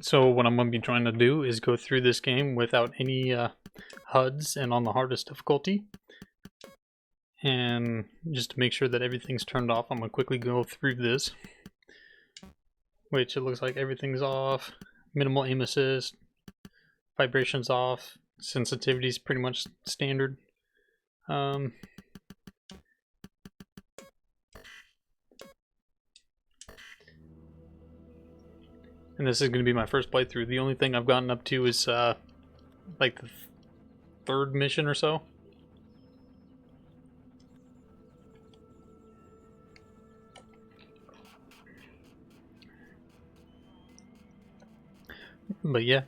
So what I'm going to be trying to do is go through this game without any HUDs and on the hardest difficulty. And just to make sure that everything's turned off, I'm going to quickly go through this. Which it looks like everything's off. Minimal aim assist. Vibrations off. Sensitivity's pretty much standard. And this is going to be my first playthrough. The only thing I've gotten up to is like the third mission or so. But yeah,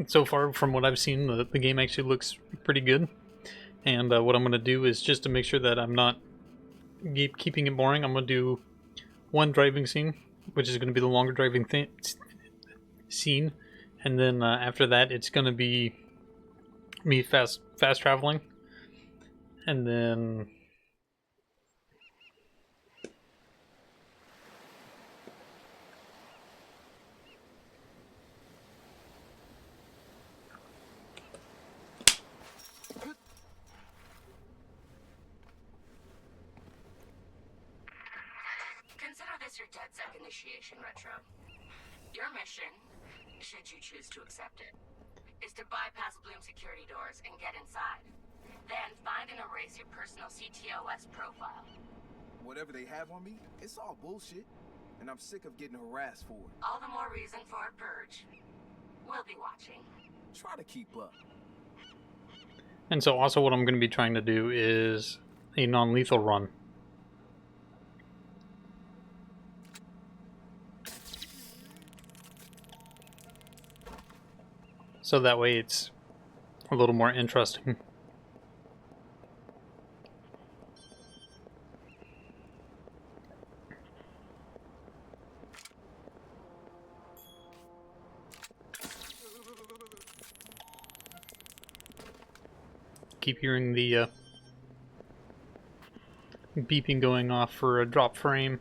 so far from what I've seen, the game actually looks pretty good. And what I'm going to do is, just to make sure that I'm not keeping it boring, I'm going to do one driving scene, which is going to be the longer driving scene. And then after that, it's going to be me fast traveling. And then consider this your DedSec initiation, Retro. Your mission, should you choose to accept it, is to bypass Bloom security doors and get inside. Then find and erase your personal CTOS profile. Whatever they have on me, it's all bullshit. And I'm sick of getting harassed for it. All the more reason for a purge. We'll be watching. Try to keep up. And so also what I'm going to be trying to do is a non-lethal run. So that way it's a little more interesting. Keep hearing the beeping going off for a drop frame.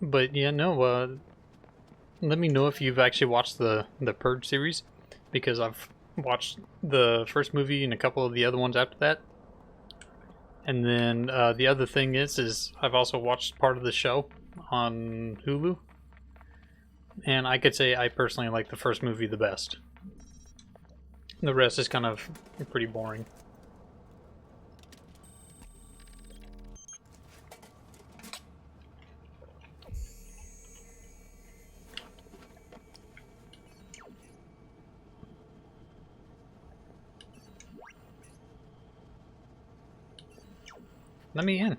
But yeah, no, let me know if you've actually watched the Purge series, because I've watched the first movie and a couple of the other ones after that. And then the other thing is I've also watched part of the show on Hulu. And I could say I personally like the first movie the best. The rest is kind of pretty boring. Let me in.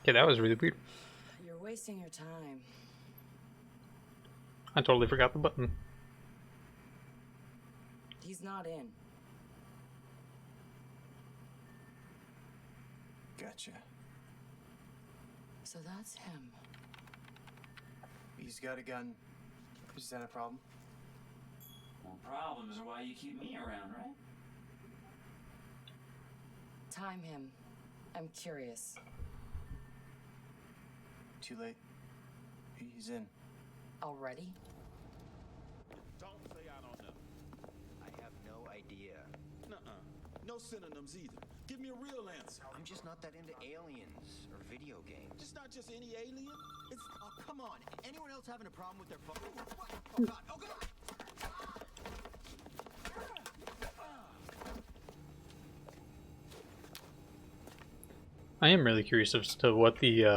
Okay, that was really weird. You're wasting your time. I totally forgot the button. He's not in. Gotcha. So that's him. He's got a gun. Is that a problem? Well, problems are why you keep me around, right? Time him. I'm curious. Too late. He's in. Already? Don't say I don't know. I have no idea. Nuh-uh. No synonyms either. Give me a real answer. I'm just not that into aliens or video games. It's not just any alien. It's Oh, come on. Anyone else having a problem with their phone? What? Oh, God. Oh, God. I am really curious as to what the Who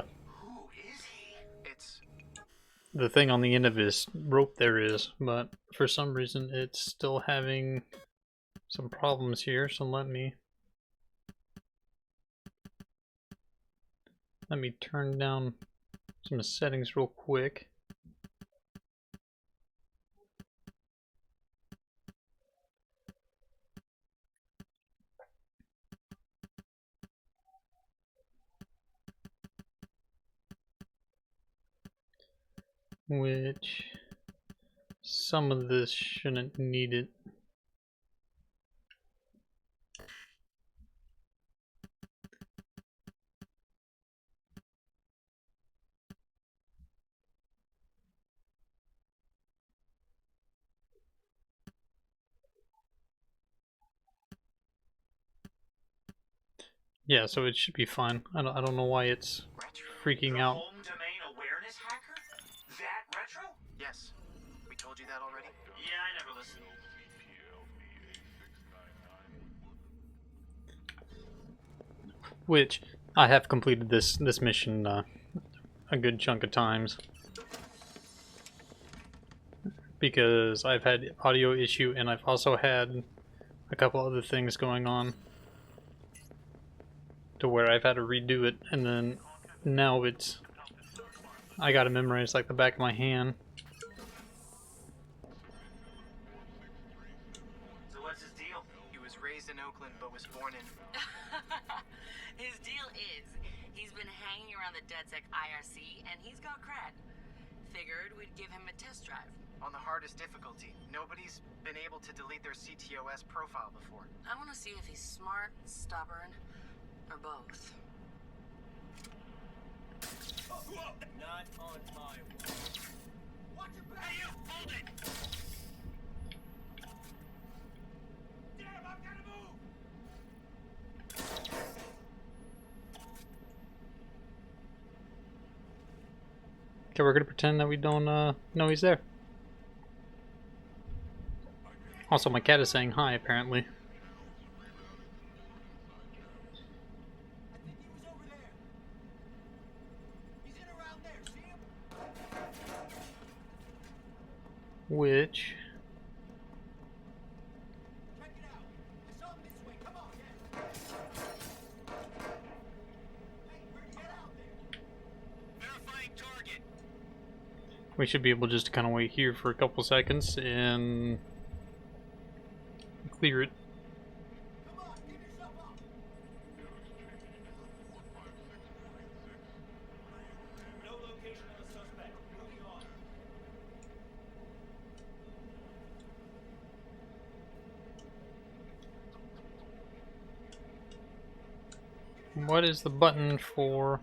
is he? It's... thing on the end of his rope there is, but for some reason it's still having some problems here, so let me turn down some settings real quick. which some of this shouldn't need it. Yeah, so it should be fine. I don't know why it's freaking out. Home domain awareness hacker? That retro? Yes. We told you that already? Yeah, I never listened. Which I have completed this mission a good chunk of times because I've had audio issue and I've also had a couple other things going on to where I've had to redo it, and then now it's I gotta memorize like the back of my hand. So what's his deal? He was raised in Oakland but was born in... His deal is, he's been hanging around the DedSec IRC and he's got cred. Figured we'd give him a test drive. on the hardest difficulty. Nobody's been able to delete their CTOS profile before. I want to see if he's smart, stubborn, or both. Not on my watch. Watch your back! Hey, you! Hold it! Damn, I've got to move! Okay, we're gonna pretend that we don't know he's there. Also, my cat is saying hi, apparently. I think he was over there. He's in around there. See him? Which... Check it out. I saw him this way. Come on, yeah. Hey, where'd you get out there? Verifying target. we should be able just to kind of wait here for a couple seconds and clear it. Come on, give yourself up. No location on the suspect. Moving on. What is the button for...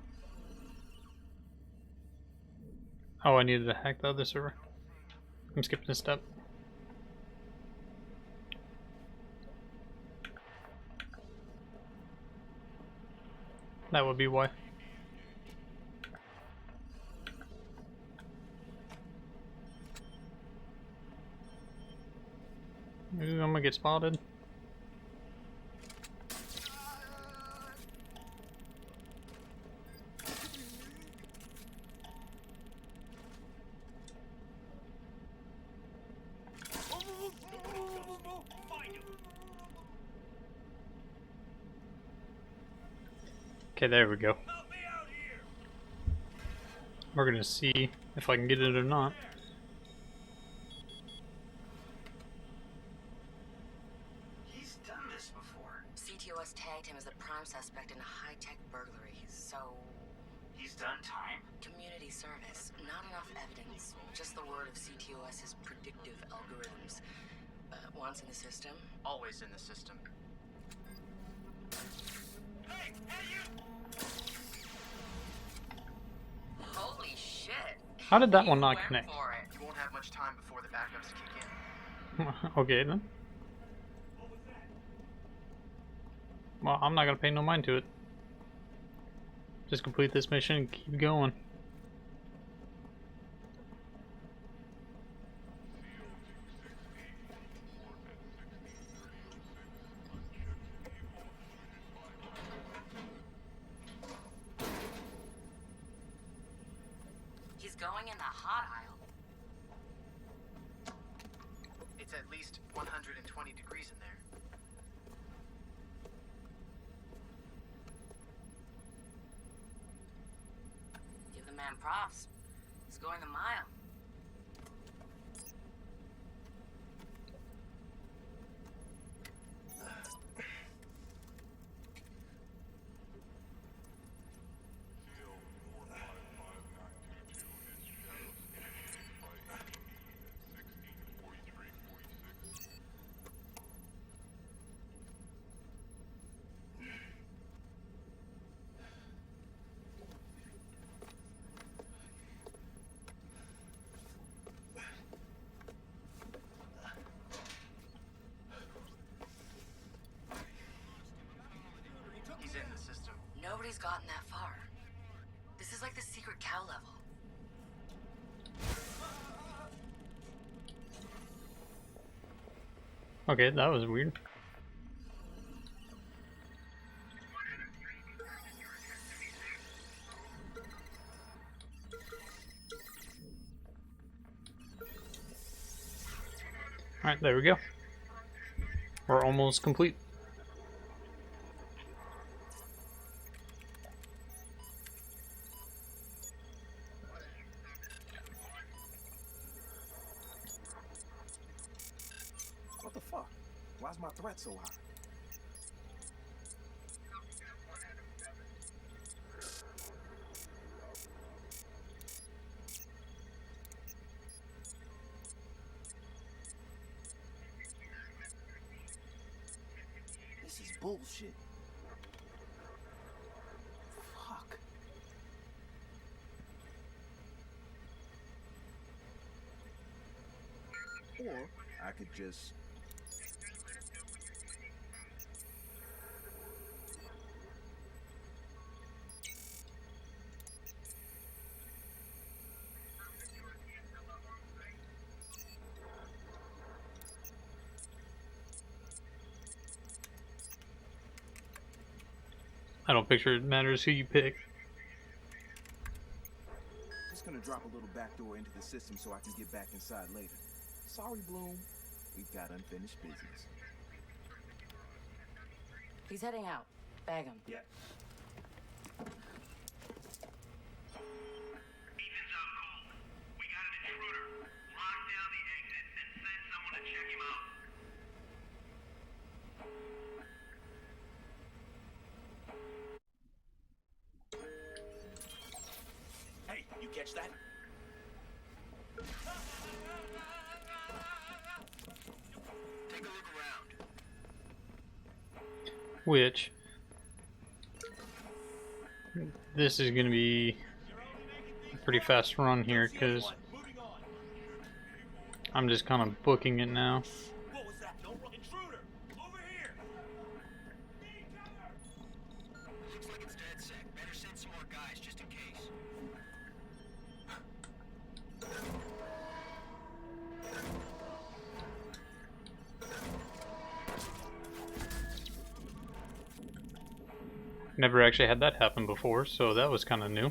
Oh, I needed to hack the other server. I'm skipping a step. That would be why. Ooh, I'm gonna get spotted. Find him. Okay, there we go. Help me out here. We're gonna see if I can get it or not. He's done this before. CTOS tagged him as the prime suspect in a high-tech burglary, so... He's done time? Community service. Not enough evidence. Just the word of CTOS's predictive algorithms. Once in the system, Always in the system. Hey, you! holy shit! How did that You one not went connect? for it. You won't have much time before the backups kick in. Okay then. Well, I'm not gonna pay no mind to it. Just complete this mission and keep going. He's going in the hot aisle. It's at least 120 degrees in there. Give the man props. He's going the mile. nobody's gotten that far. This is like the secret cow level. Okay, that was weird. Alright, there we go. We're almost complete. What the fuck? Why's my threat so high? This is bullshit. Fuck. Or I could just... I don't picture it matters who you pick. Just gonna drop a little backdoor into the system so I can get back inside later. Sorry, Bloom. We've got unfinished business. He's heading out. Bag him. Yeah. Ethan's out cold. We got an intruder. Lock down the exit and send someone to check him out. Hey, you catch that? Take a look around. Which this is going to be a pretty fast run here because I'm just kind of booking it now. What was that? Don't run. Intruder! Over here! Looks like it's dead sec. Better send some more guys just in case. Never actually had that happen before, so that was kind of new.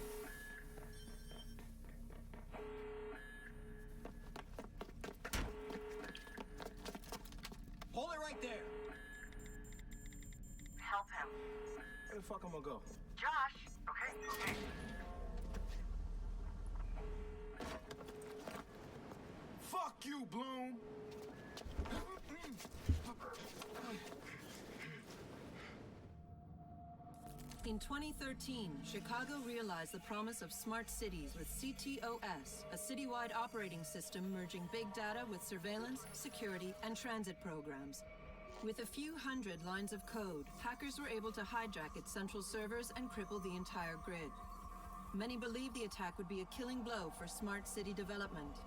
Hold it right there! Help him. Where the fuck I'm gonna go? Josh! Okay. Fuck you, Bloom! In 2013, Chicago realized the promise of smart cities with CTOS, a citywide operating system merging big data with surveillance, security, and transit programs. With a few hundred lines of code, hackers were able to hijack its central servers and cripple the entire grid. Many believed the attack would be a killing blow for smart city development.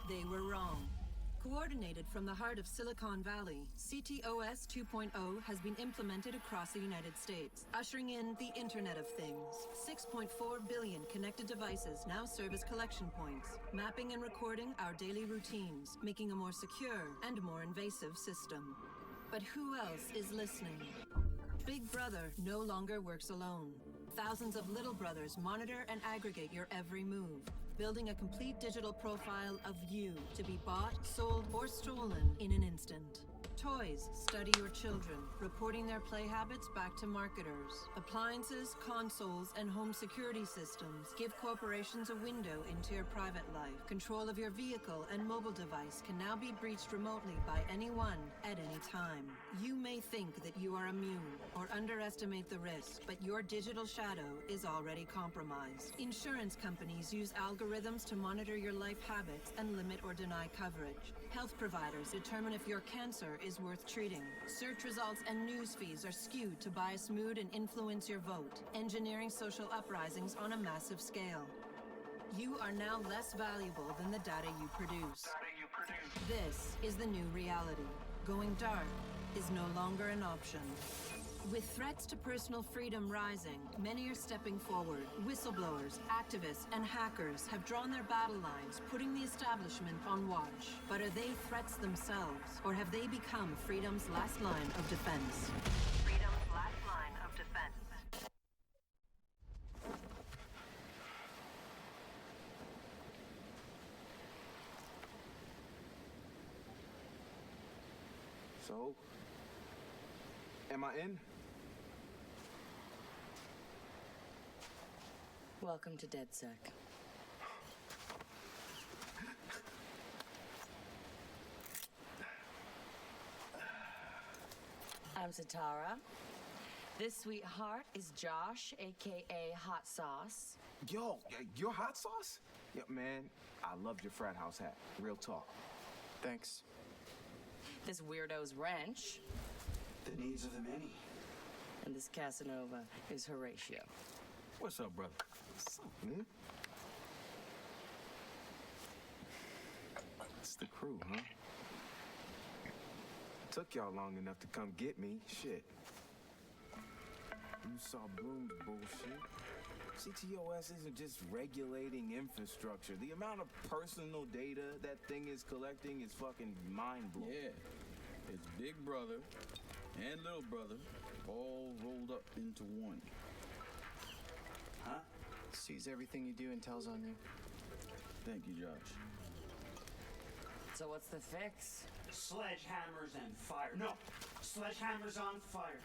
They were wrong. Coordinated from the heart of Silicon Valley, CTOS 2.0 has been implemented across the United States, ushering in the Internet of Things. 6.4 billion connected devices now serve as collection points, mapping and recording our daily routines, making a more secure and more invasive system. But who else is listening? Big Brother no longer works alone. Thousands of little brothers monitor and aggregate your every move, building a complete digital profile of you to be bought, sold, or stolen in an instant. Toys study your children, reporting their play habits back to marketers. Appliances, consoles, and home security systems give corporations a window into your private life. Control of your vehicle and mobile device can now be breached remotely by anyone at any time. You may think that you are immune or underestimate the risk, but your digital shadow is already compromised. Insurance companies use algorithms to monitor your life habits and limit or deny coverage. Health providers determine if your cancer is worth treating. Search results and news feeds are skewed to bias mood and influence your vote, engineering social uprisings on a massive scale. You are now less valuable than the data you produce. This is the new reality. Going dark is no longer an option. With threats to personal freedom rising, many are stepping forward. Whistleblowers, activists, and hackers have drawn their battle lines, putting the establishment on watch. But are they threats themselves, or have they become freedom's last line of defense? Freedom's last line of defense. So, am I in? Welcome to DedSec. I'm Satara. This sweetheart is Josh, aka Hot Sauce. Yo, your hot sauce? Yeah, man, I loved your frat house hat. Real talk. Thanks. This weirdo's Wrench. The needs of the many. And this Casanova is Horatio. What's up, brother? What's up, man? It's the crew, huh? Took y'all long enough to come get me. Shit. You saw Bloom's bullshit. CTOS isn't just regulating infrastructure. The amount of personal data that thing is collecting is fucking mind-blowing. Yeah. It's Big Brother and Little Brother all rolled up into one. Huh? Sees everything you do and tells on you. Thank you, Josh. So what's the fix? Sledgehammers and fire. No, sledgehammers on fire.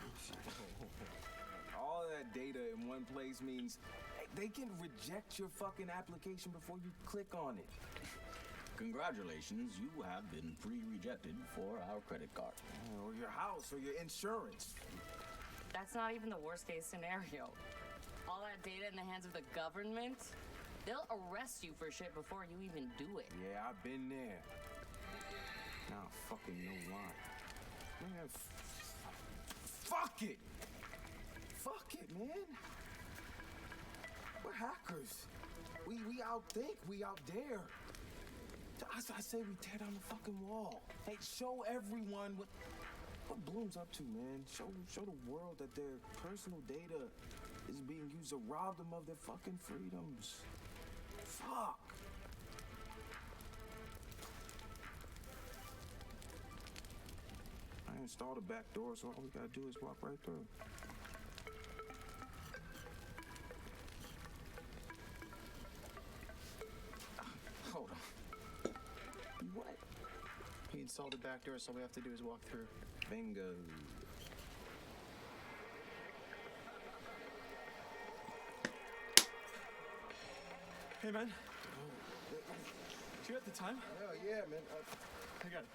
All of that data in one place means they can reject your fucking application before you click on it. Congratulations, you have been pre-rejected for our credit card. Or your house, or your insurance. That's not even the worst case scenario. All that data in the hands of the government, they'll arrest you for shit before you even do it. Yeah, I've been there. Now I fucking know why. Man, fuck it! Fuck it, man. We're hackers. We outthink, we out dare. I say we tear down the fucking wall. Hey, show everyone what Bloom's up to, man. Show the world that their personal data is being used to rob them of their fucking freedoms. Fuck. I installed a back door, so all we gotta do is walk right through. Hold on. What? He installed the back door, so all we have to do is walk through. Bingo. Hey, man. Do you have the time? Oh, yeah, man. I got it.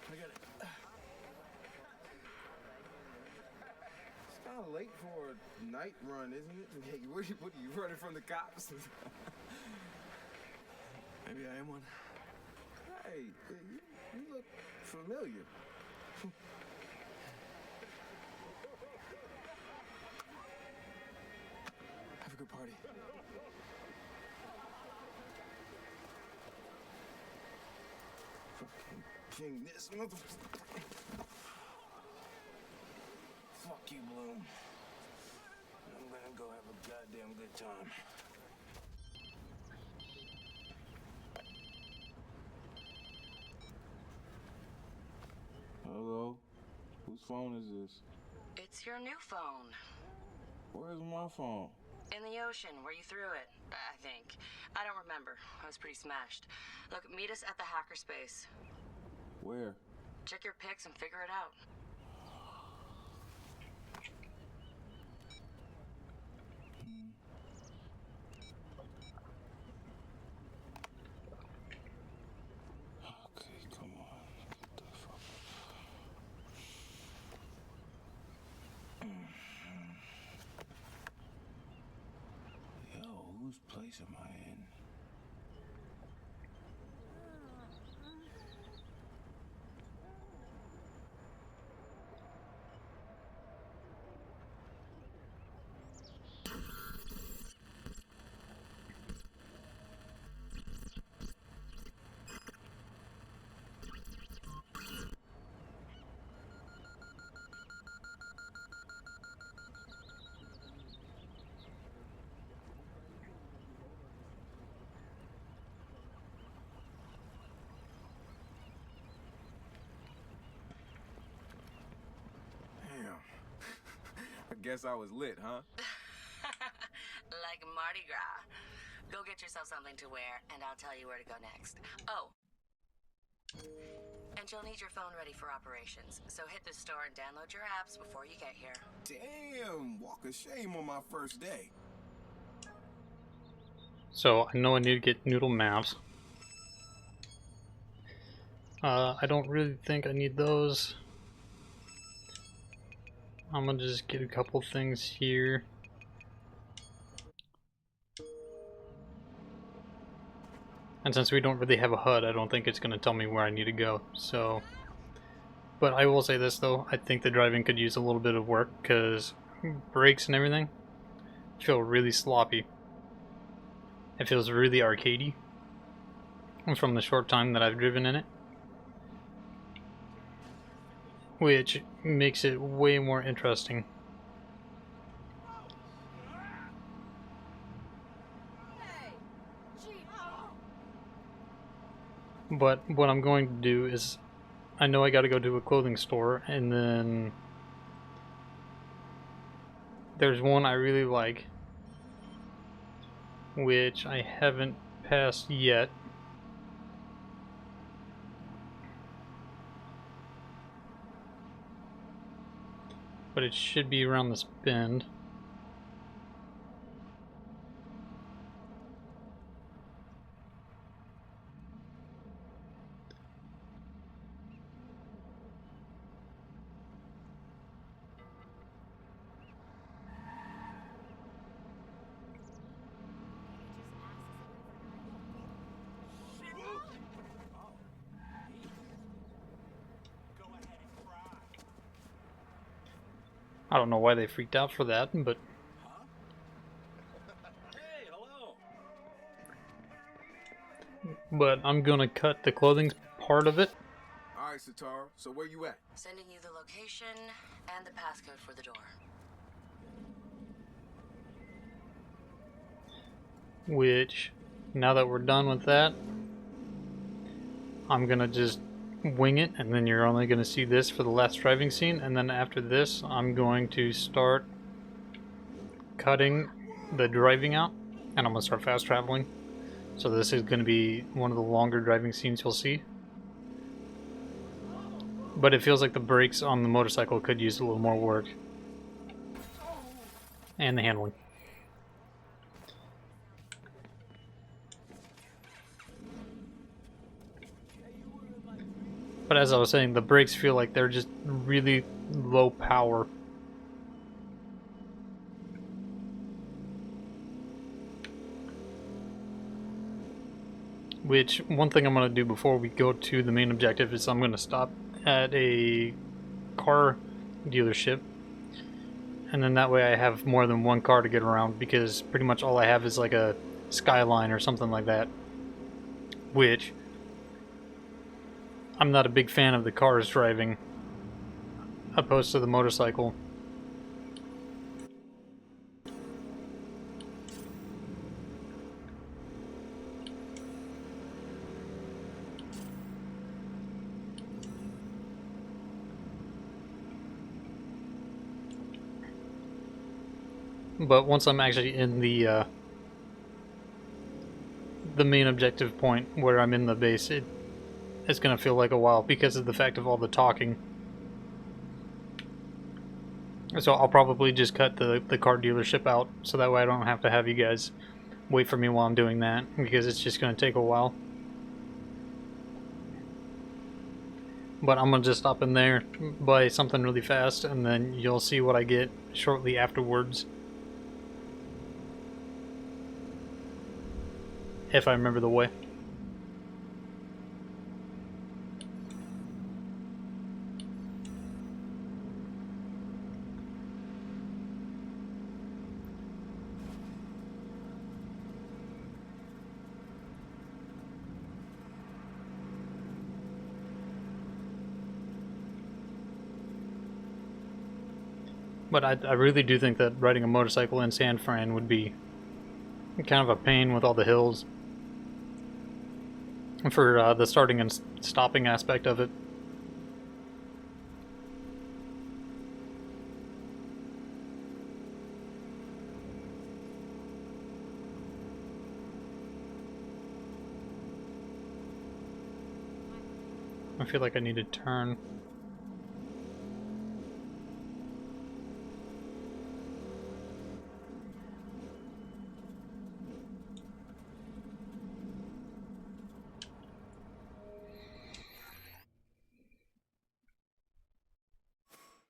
It's kind of late for a night run, isn't it? Hey, what are you running from the cops? Maybe I am one. Hey, you look familiar. Have a good party. Fucking king, this motherfucker. Fuck you, Bloom. I'm gonna go have a goddamn good time. Hello? Whose phone is this? It's your new phone. Where's my phone? In the ocean, where you threw it, I think. I don't remember. I was pretty smashed. Look, meet us at the hackerspace. Where? Check your pics and figure it out. Okay, come on. Get the fuck. Yo, whose place am I in? Guess I was lit, huh? Like Mardi Gras. Go get yourself something to wear, and I'll tell you where to go next. Oh. And you'll need your phone ready for operations, so hit the store and download your apps before you get here. Damn, walk of shame on my first day. So I know I need to get noodle maps. I don't really think I need those. I'm gonna just get a couple things here. And since we don't really have a HUD, I don't think it's gonna tell me where I need to go. So, but I will say this though, I think the driving could use a little bit of work because brakes and everything feel really sloppy. It feels really arcadey from the short time that I've driven in it, which makes it way more interesting. But what I'm going to do is, I know I gotta go to a clothing store, and then there's one I really like, which I haven't passed yet. But it should be around this bend. I don't know why they freaked out for that, but Hey, hello. I'm gonna cut the clothing part of it. All right, Satara, so where you at? Sending you the location and the passcode for the door. Which, now that we're done with that, I'm gonna just wing it, and then you're only gonna see this for the last driving scene, and then after this I'm going to start cutting the driving out, and I'm gonna start fast traveling. So this is gonna be one of the longer driving scenes you'll see. But it feels like the brakes on the motorcycle could use a little more work. And the handling. But as I was saying, the brakes feel like they're just really low power. Which, one thing I'm going to do before we go to the main objective is I'm going to stop at a car dealership. And then that way I have more than one car to get around, because pretty much all I have is like a Skyline or something like that. Which, I'm not a big fan of the cars driving opposed to the motorcycle. But once I'm actually in the main objective point where I'm in the base, it's gonna feel like a while because of the fact of all the talking. So I'll probably just cut the car dealership out, so that way I don't have to have you guys wait for me while I'm doing that, because it's just gonna take a while. But I'm gonna just stop in there, buy something really fast, and then you'll see what I get shortly afterwards. If I remember the way. But I really do think that riding a motorcycle in San Fran would be kind of a pain with all the hills for the starting and stopping aspect of it. I feel like I need to turn.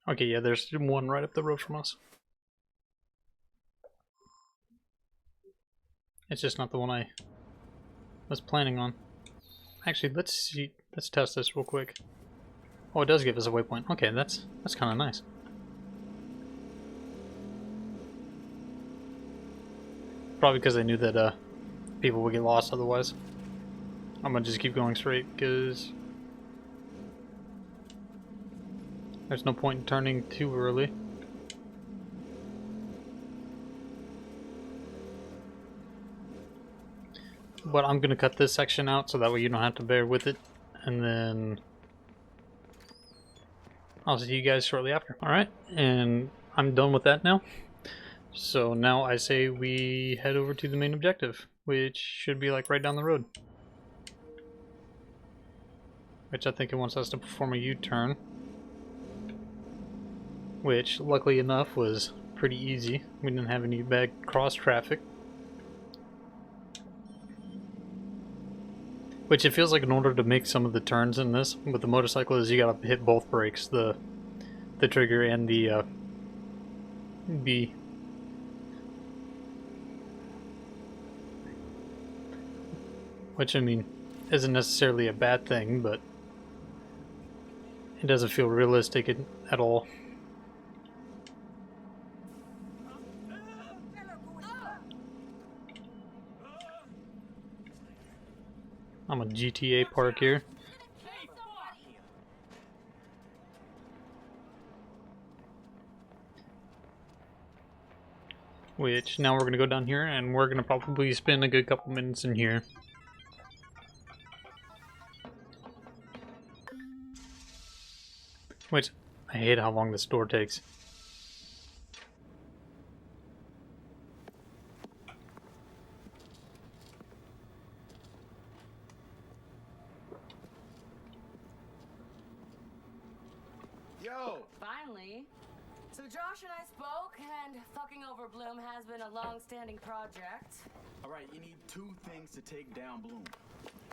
Okay, yeah, there's one right up the road from us. It's just not the one I was planning on. Actually, let's see. Let's test this real quick. Oh, it does give us a waypoint. Okay, that's kind of nice. Probably because I knew that people would get lost otherwise. I'm gonna just keep going straight because there's no point in turning too early. But I'm gonna cut this section out so that way you don't have to bear with it, and then I'll see you guys shortly after. Alright, and I'm done with that now. So now I say we head over to the main objective, which should be like right down the road. Which I think it wants us to perform a U-turn. Which, luckily enough, was pretty easy. We didn't have any bad cross traffic. Which it feels like in order to make some of the turns in this with the motorcycle is you gotta hit both brakes, the trigger and the B. Which, I mean, isn't necessarily a bad thing, but it doesn't feel realistic at all. I'm a GTA park here. Which, now we're going to go down here and we're going to probably spend a good couple minutes in here. Which, I hate how long this door takes. Yo! Finally. So Josh and I spoke, and fucking over Bloom has been a long-standing project. Alright, you need two things to take down Bloom.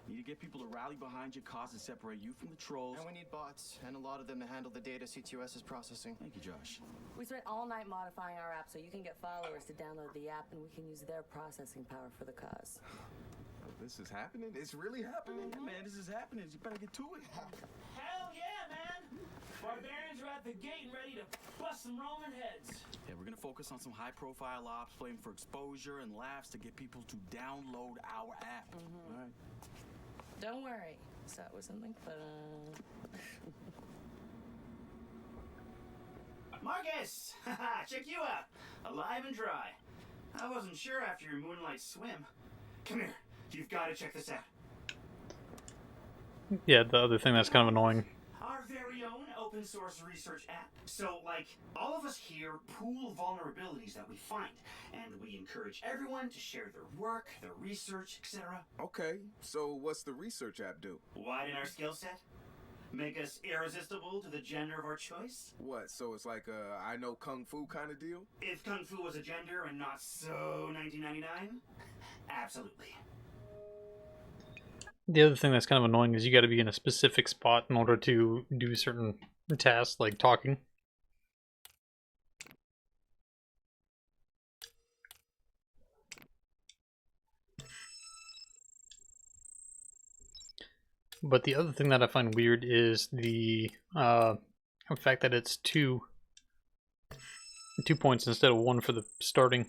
You need to get people to rally behind your cause and separate you from the trolls. And we need bots, and a lot of them to handle the data CTOS is processing. Thank you, Josh. We spent all night modifying our app so you can get followers to download the app, and we can use their processing power for the cause. This is happening? It's really happening? Yeah, man, this is happening. You better get to it. Hell yeah, man! Barbarians are at the gate and ready to bust some Roman heads. Yeah, we're gonna focus on some high-profile ops, playing for exposure and laughs to get people to download our app. All right. Don't worry. So it was something fun. Marcus! Haha, check you out. Alive and dry. I wasn't sure after your moonlight swim. Come here. You've got to check this out. Yeah, the other thing that's kind of annoying. Our very own open source research app. So, like, all of us here pool vulnerabilities that we find, and we encourage everyone to share their work, their research, etc. Okay, so what's the research app do? Widen our skill set? Make us irresistible to the gender of our choice? What, so it's like a I know Kung Fu kind of deal? If Kung Fu was a gender and not so 1999? Absolutely. The other thing that's kind of annoying is you got to be in a specific spot in order to do certain tasks, like talking. But the other thing that I find weird is the fact that it's two points instead of one for the starting.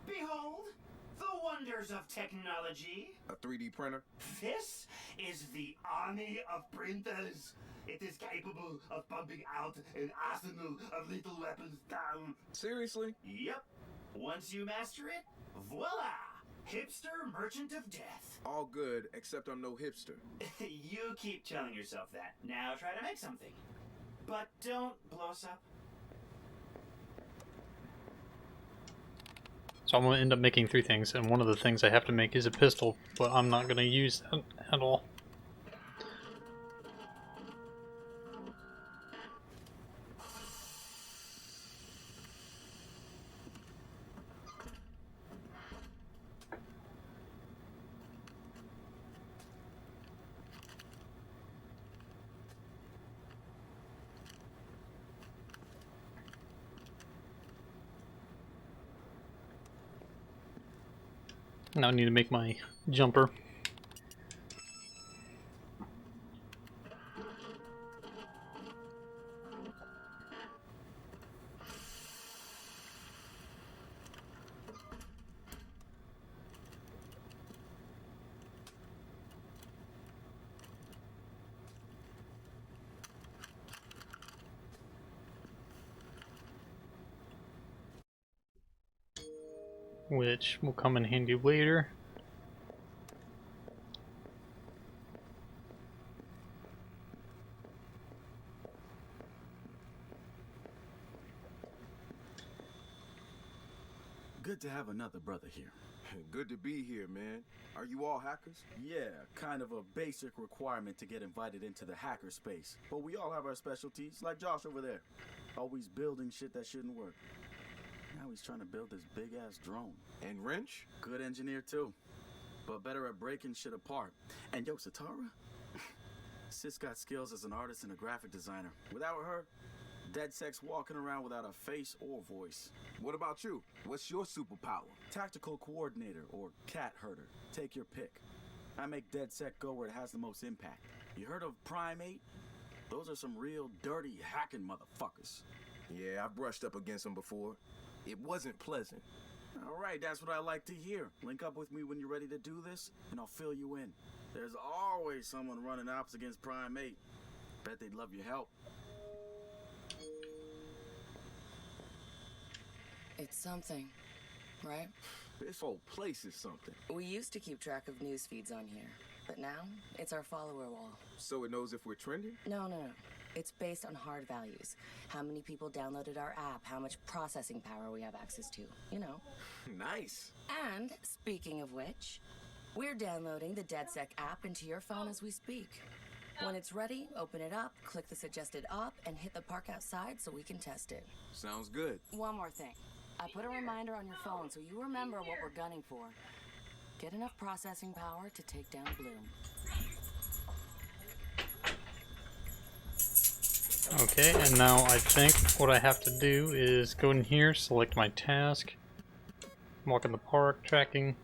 Behold, the wonders of technology. A 3D printer? This is the army of printers. It is capable of pumping out an arsenal of lethal weapons down. Seriously? Yep. Once you master it, voila! Hipster merchant of death. All good, except I'm no hipster. You keep telling yourself that. Now try to make something. But don't blow us up. So I'm going to end up making 3 things, and one of the things I have to make is a pistol, but I'm not going to use that at all. Now I need to make my jumper. Which will come in handy later. Good to have another brother here. Good to be here, man. Are you all hackers? Yeah, kind of a basic requirement to get invited into the hacker space. But we all have our specialties, like Josh over there. Always building shit that shouldn't work. Now he's trying to build this big-ass drone. And Wrench? Good engineer, too. But better at breaking shit apart. And yo, Satara? Sis got skills as an artist and a graphic designer. Without her, DeadSec's walking around without a face or voice. What about you? What's your superpower? Tactical coordinator or cat herder. Take your pick. I make DeadSec go where it has the most impact. You heard of Primate? Those are some real dirty hacking motherfuckers. Yeah, I brushed up against them before. It wasn't pleasant. All right, that's what I like to hear. Link up with me when you're ready to do this, and I'll fill you in. There's always someone running ops against Primate. Bet they'd love your help. It's something, right? This whole place is something. We used to keep track of news feeds on here, but now it's our follower wall. So it knows if we're trending? No. It's based on hard values. How many people downloaded our app, how much processing power we have access to, you know. Nice. And, speaking of which, we're downloading the DeadSec app into your phone as we speak. When it's ready, open it up, click the suggested op, and hit the park outside so we can test it. Sounds good. One more thing. I put a reminder on your phone so you remember what we're gunning for. Get enough processing power to take down Bloom. Okay, and now I think what I have to do is go in here, select my task, walk in the park, tracking,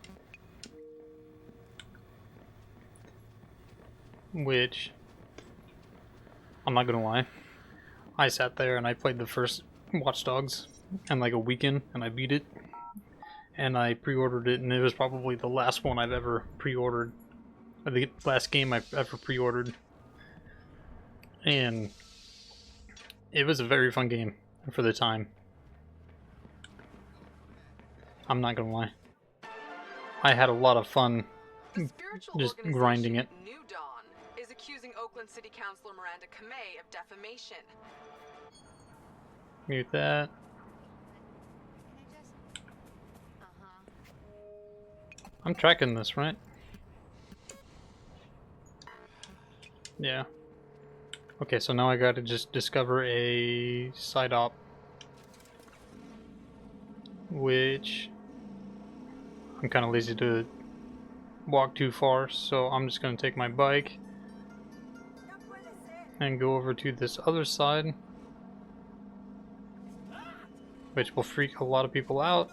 which, I'm not gonna lie, I sat there and I played the first Watch Dogs in like a weekend and I beat it, and I pre-ordered it, and it was probably the last one I've ever pre-ordered, or the last game I've ever pre-ordered, and it was a very fun game for the time. I'm not gonna lie. I had a lot of fun just grinding it. New Dawn is accusing Oakland City Councilor Miranda Kamei of defamation. Mute that. I'm tracking this, right? Yeah. Okay, so now I gotta just discover a side op, which I'm kind of lazy to walk too far, so I'm just gonna take my bike and go over to this other side, which will freak a lot of people out.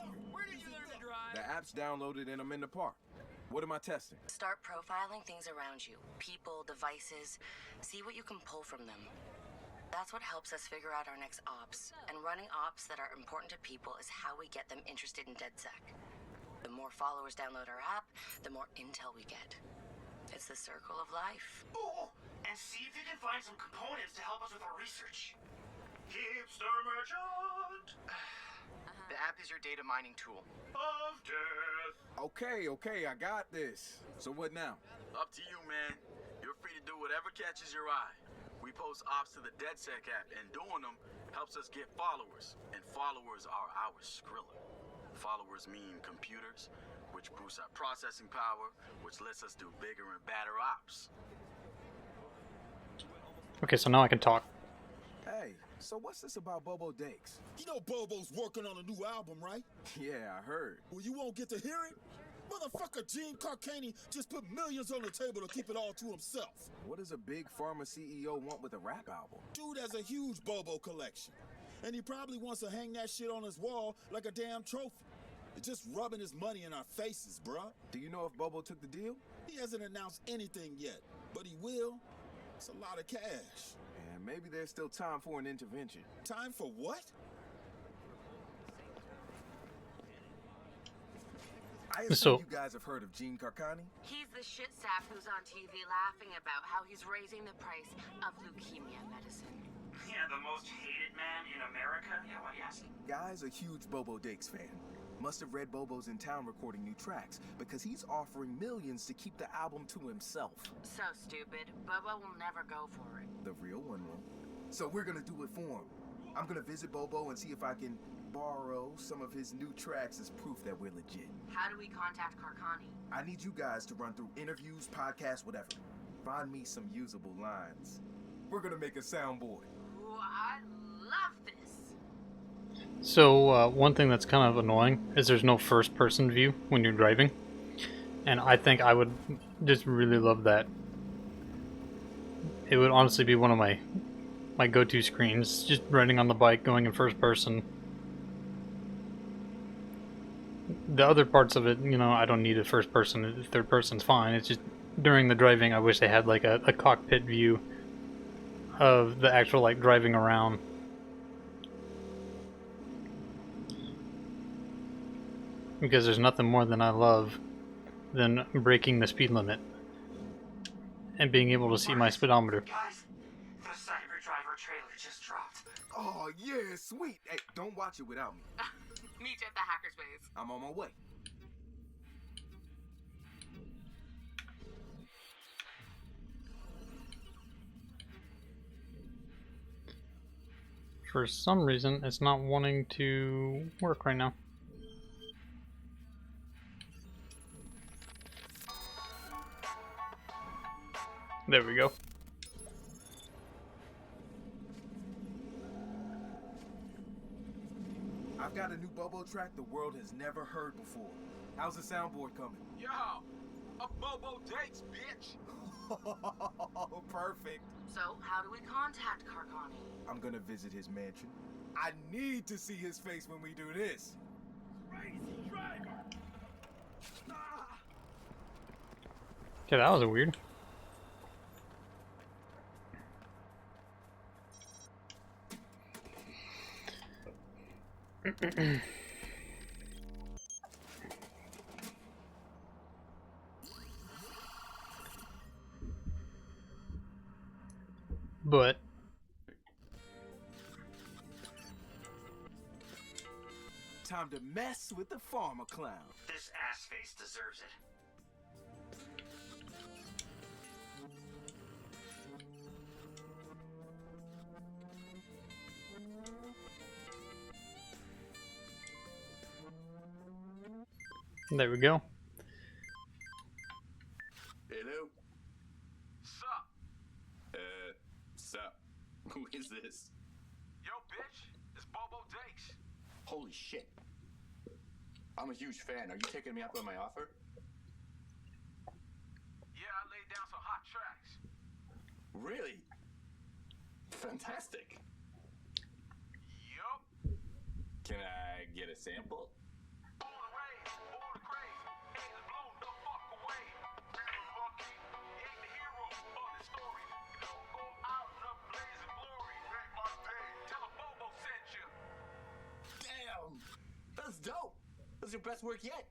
The app's downloaded and I'm in the park. What am I testing? Start profiling things around you. People, devices. See what you can pull from them. That's what helps us figure out our next ops. And running ops that are important to people is how we get them interested in DeadSec. The more followers download our app, the more intel we get. It's the circle of life. Oh, and see if you can find some components to help us with our research. Hipster merchant The app is your data mining tool. of death. Okay, I got this. So what now? Up to you, man. You're free to do whatever catches your eye. We post ops to the DeadSec app, and doing them helps us get followers. And followers are our Skrilla. Followers mean computers, which boosts our processing power, which lets us do bigger and badder ops. Okay, so now I can talk. Hey, so what's this about Bobo Dakes? You know Bobo's working on a new album, right? Yeah, I heard. Well, you won't get to hear it? Motherfucker Gene Carcani just put millions on the table to keep it all to himself. What does a big pharma CEO want with a rap album? Dude has a huge Bobo collection. And he probably wants to hang that shit on his wall like a damn trophy. It's just rubbing his money in our faces, bruh. Do you know if Bobo took the deal? He hasn't announced anything yet, but he will. It's a lot of cash. And maybe there's still time for an intervention. Time for what? I assume you guys have heard of Gene Carcani? He's the shit sap who's on TV laughing about how he's raising the price of leukemia medicine. Yeah, the most hated man in America? Yeah, why are you asking? Guy's a huge Bobo Dakes fan. Must have read Bobo's in town recording new tracks, because he's offering millions to keep the album to himself. So stupid. Bobo will never go for it. The real one will. So we're gonna do it for him. I'm gonna visit Bobo and see if I can borrow some of his new tracks as proof that we're legit. How do we contact Carcani? I need you guys to run through interviews, podcasts, whatever. Find me some usable lines. We're gonna make a soundboard. Ooh, I love this. So one thing that's kind of annoying is there's no first-person view when you're driving, and I think I would just really love that. It would honestly be one of my go-to screens, just riding on the bike, going in first person. The other parts of it, you know, I don't need a first person. Third person's fine. It's just during the driving, I wish they had like a cockpit view of the actual like driving around. Because there's nothing more than I love than breaking the speed limit and being able to see my speedometer. Guys, the Cyber Driver trailer just dropped. Oh, yeah, sweet. Hey, don't watch it without me. Meet you at the hackerspace. I'm on my way. For some reason, it's not wanting to work right now. There we go. I've got a new Bobo track the world has never heard before. How's the soundboard coming? Yo, a Bobo Dakes, bitch. Oh, perfect. So, how do we contact Carcani? I'm gonna visit his mansion. I need to see his face when we do this. Crazy driver. Okay, that was weird. But Time to mess with the farmer clown. This ass face deserves it. there we go. Hello? Sup? Sup? Who is this? Yo, bitch, it's Bobo Dakes. Holy shit. I'm a huge fan. Are you taking me up on my offer? Yeah, I laid down some hot tracks. Really? Fantastic. Yup. Can I get a sample? On the race, on the craze. Haters blow the fuck away. Real monkey, ain't the hero of the story. Don't go out in a blaze of glory. Make my day. Tell a Bobo sent you. Damn! That's dope! That's your best work yet.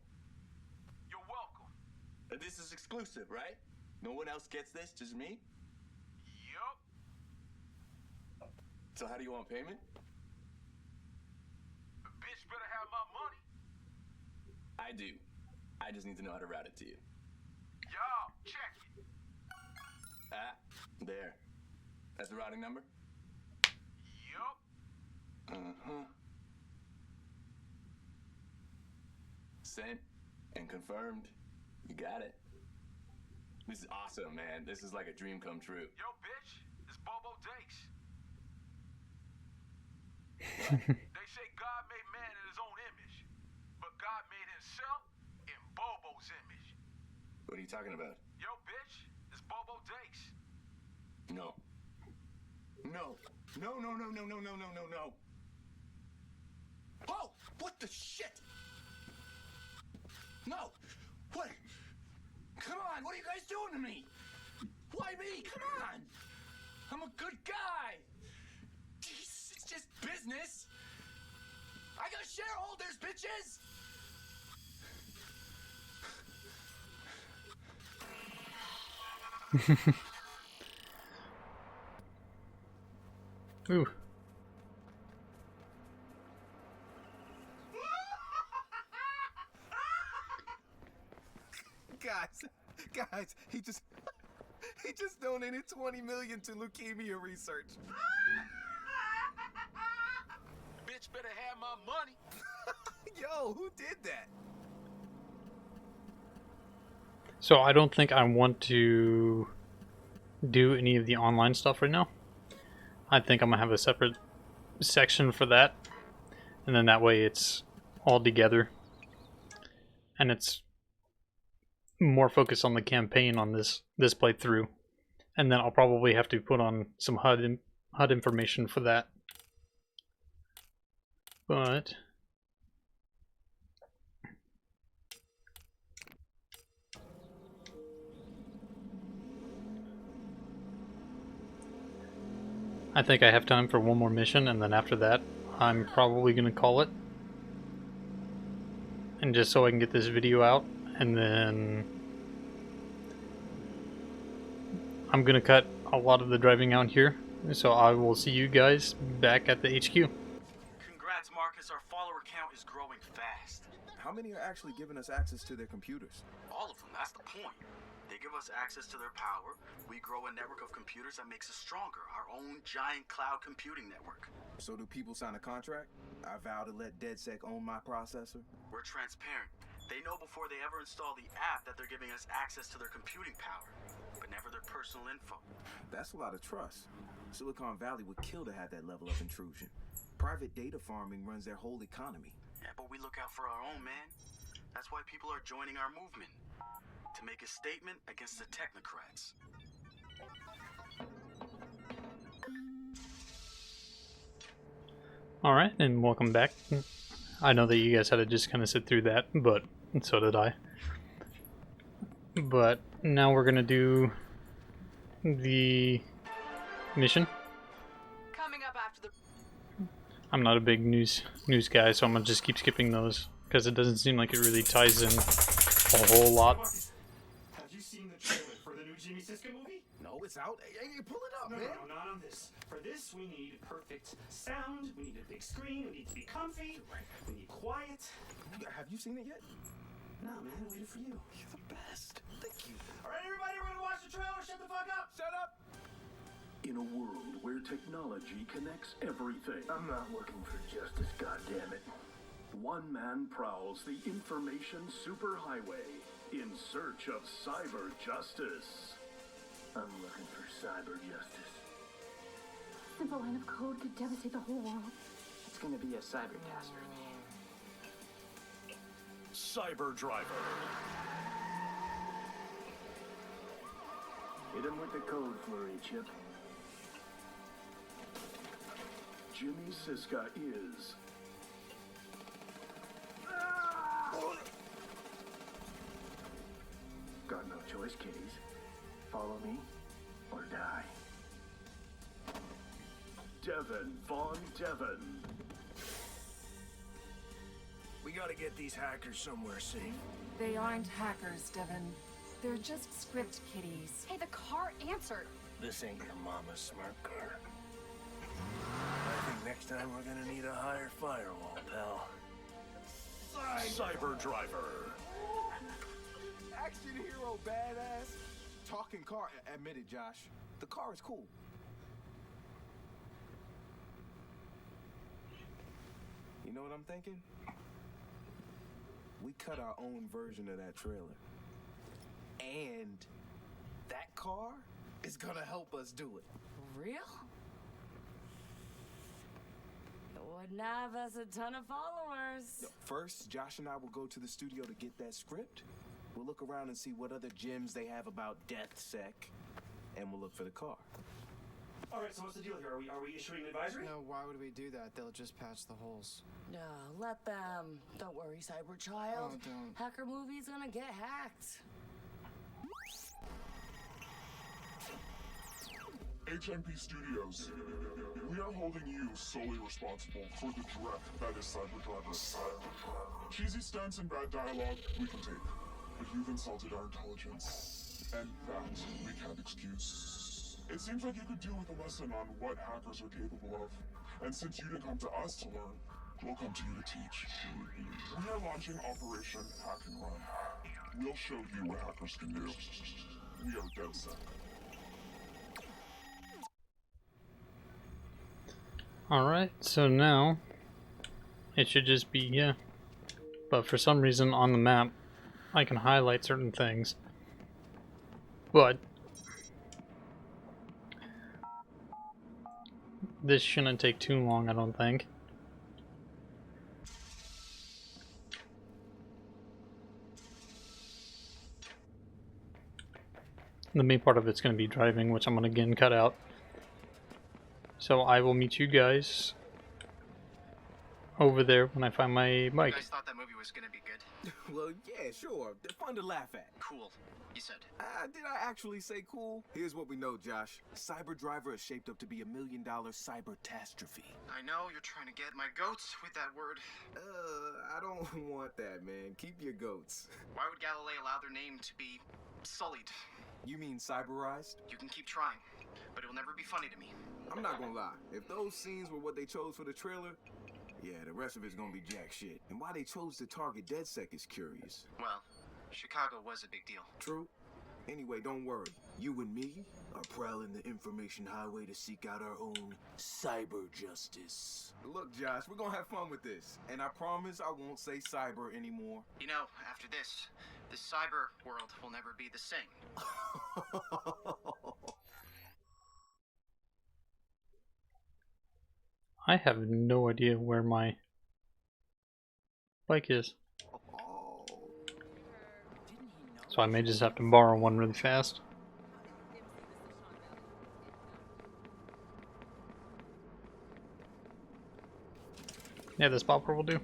You're welcome. This is exclusive, right? No one else gets this, just me? Yup. So how do you want payment? The bitch better have my money. I do. I just need to know how to route it to you. Y'all, check it. Ah, there. That's the routing number? Yup. Uh-huh. Sent and confirmed. You got it. This is awesome, man. This is like a dream come true. Yo, bitch, it's Bobo Dakes. They say God made man in his own image, but God made himself in Bobo's image. What are you talking about? Yo, bitch, it's Bobo Dakes. No. No. No, no, no, no, no, no, no, no, no. Oh! What the shit? No! What? Come on, what are you guys doing to me? Why me? Come on! I'm a good guy! Jeez, it's just business! I got shareholders, bitches! Ooh. Guys, he just donated 20 million to leukemia research. Bitch better have my money. Yo, who did that? So I don't think I want to do any of the online stuff right now. I think I'm gonna have a separate section for that, and then that way it's all together, and it's more focused on the campaign on this playthrough, and then I'll probably have to put on some HUD information for that. But I think I have time for one more mission, and then after that I'm probably gonna call it, and just so I can get this video out, and then I'm gonna cut a lot of the driving out here, so I will see you guys back at the HQ. Congrats, Marcus. Our follower count is growing fast. How many are actually giving us access to their computers? All of them, that's the point. They give us access to their power. We grow a network of computers that makes us stronger. Our own giant cloud computing network. So do people sign a contract? I vow to let DedSec own my processor? We're transparent. They know before they ever install the app that they're giving us access to their computing power, but never their personal info. That's a lot of trust. Silicon Valley would kill to have that level of intrusion. Private data farming runs their whole economy. Yeah, but we look out for our own, man. That's why people are joining our movement. To make a statement against the technocrats. Alright, and welcome back. I know that you guys had to just kind of sit through that, but so did I. But now we're gonna do the mission. Coming up after the... I'm not a big news guy, so I'm gonna just keep skipping those, because it doesn't seem like it really ties in a whole lot. Have you seen the trailer for the new Jimmy Siska movie? No, it's out. Hey, pull it up, No, man. no, not on this. For this, we need perfect sound, we need a big screen, we need to be comfy, we need quiet. Have you seen it yet? No, man, I waited for you. You're the best. Thank you. All right, everybody, we're gonna watch the trailer. Shut the fuck up. Shut up. In a world where technology connects everything. I'm not looking for justice, goddammit. One man prowls the information superhighway in search of cyber justice. I'm looking for cyber justice. Simple line of code could devastate the whole world. It's gonna be a cyber catastrophe. Cyber Driver. Hit him with the code flurry, Chip. Jimmy Siska is... Got no choice, kiddies. Follow me or die. Devin Von Devin. We gotta get these hackers somewhere safe. They aren't hackers, Devin. They're just script kiddies. Hey, the car answered. This ain't your mama's smart car. I think next time we're gonna need a higher firewall, pal. Cyber Driver. Action hero badass. Talking car. Admit it, Josh. The car is cool. You know what I'm thinking? we cut our own version of that trailer. And that car is gonna help us do it. Real? It wouldn't have us a ton of followers. First, Josh and I will go to the studio to get that script. We'll look around and see what other gems they have about DeathSec, and we'll look for the car. All right, so what's the deal here? Are we issuing an advisory? No, why would we do that? They'll just patch the holes. No, let them. Don't worry, Cyberchild. Oh, don't. Hacker movie's gonna get hacked. HMP Studios. We are holding you solely responsible for the dreck that is Cyberdriver. Cheesy stunts and bad dialogue we can take, but you've insulted our intelligence, and that we can't excuse. It seems like you could do with a lesson on what hackers are capable of, and since you didn't come to us to learn, we'll come to you to teach. We are launching Operation Hack and Run. We'll show you what hackers can do. We are DeadSec. Alright, so now it should just be, yeah. But for some reason on the map, I can highlight certain things. But this shouldn't take too long, I don't think. The main part of it's going to be driving, which I'm going to again cut out. So I will meet you guys over there when I find my bike. You guys thought that movie was gonna be good? Well, yeah, sure. They're fun to laugh at. Cool. You said. Did I actually say cool? Here's what we know, Josh. Cyberdriver is shaped up to be $1 million cybertastrophe. I know you're trying to get my goats with that word. I don't want that, man. Keep your goats. Why would Galilei allow their name to be sullied? You mean cyberized? You can keep trying, but it will never be funny to me. I'm not gonna lie. If those scenes were what they chose for the trailer, yeah, the rest of it's gonna be jack shit. And why they chose to target DeadSec is curious. Well, Chicago was a big deal. True. Anyway, don't worry. You and me are prowling the information highway to seek out our own cyber justice. Look, Josh, we're gonna have fun with this. And I promise I won't say cyber anymore. You know, after this, the cyber world will never be the same. I have no idea where my bike is. So I may just have to borrow one really fast. Yeah, this bopper will do.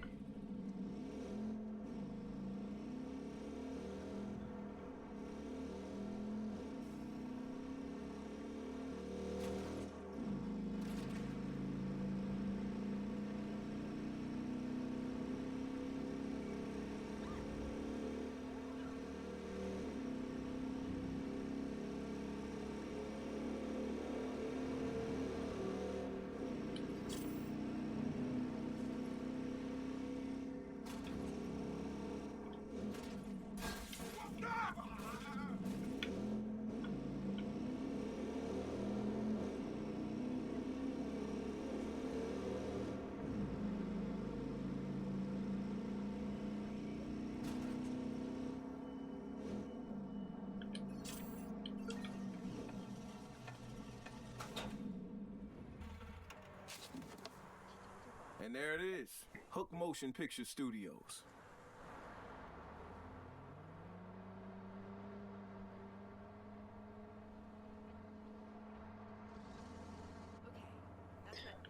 And there it is. Hook Motion Picture Studios.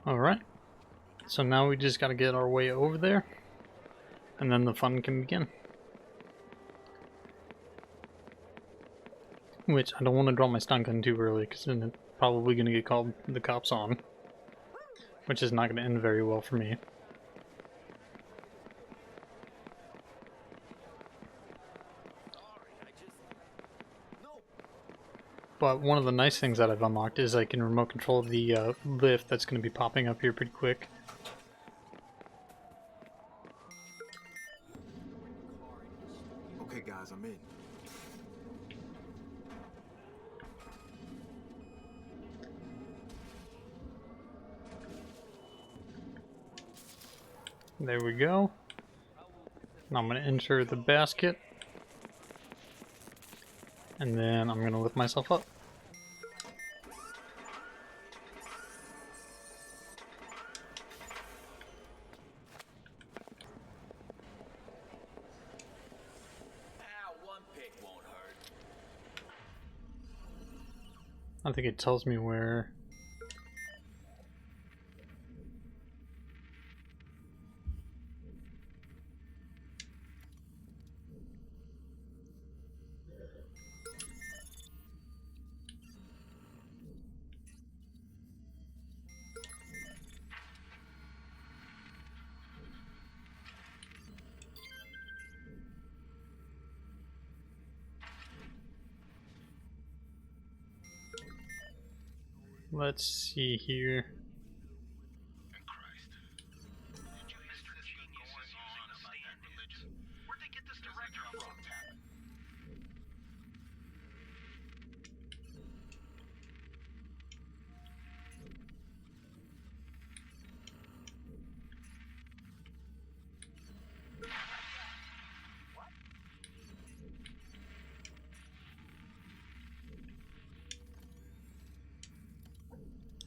Alright. So now we just gotta get our way over there. And then the fun can begin. Which, I don't want to draw my stun gun too early, because then it's probably going to get called the cops on. Which is not going to end very well for me. But one of the nice things that I've unlocked is I can remote control the lift that's going to be popping up here pretty quick. Okay guys, I'm in. There we go. And I'm going to enter the basket. And then I'm going to lift myself up. I think it tells me where. Let's see here.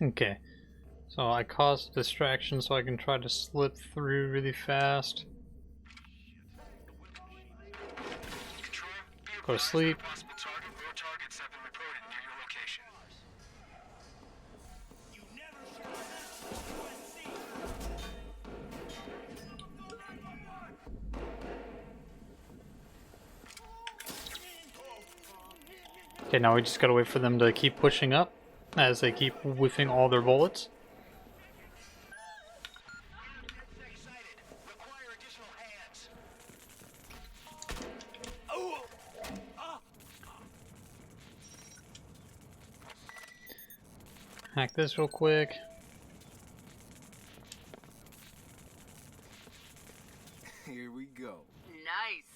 Okay, so I caused a distraction so I can try to slip through really fast. Go to sleep. Okay, now we just gotta wait for them to keep pushing up as they keep whiffing all their bullets. Hack this real quick. Here we go. Nice.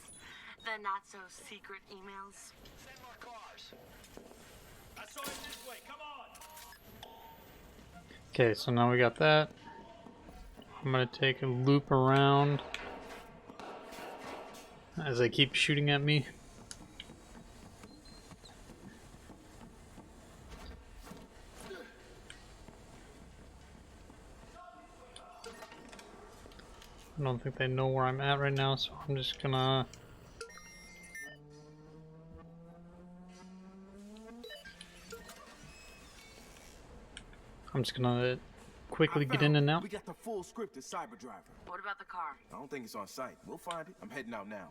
The not so secret emails. Send more cars. I saw it this way. Come on. Okay, so now we got that. I'm gonna take a loop around as they keep shooting at me. I don't think they know where I'm at right now, so I'm just gonna... quickly get in and out. We got the full script of Cyber Driver. What about the car? I don't think it's on site. We'll find it. I'm heading out now.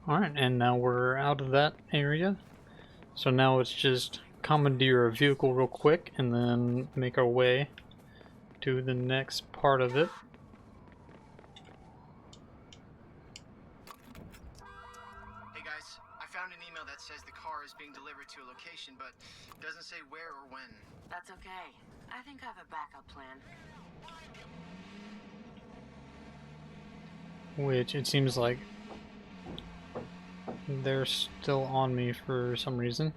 Alright, and now we're out of that area. So now it's just commandeer a vehicle real quick and then make our way to the next part of it. Hey guys, I found an email that says the car is being delivered to a location, but doesn't say where or when. That's okay. I think I have a backup plan. Which it seems like they're still on me for some reason.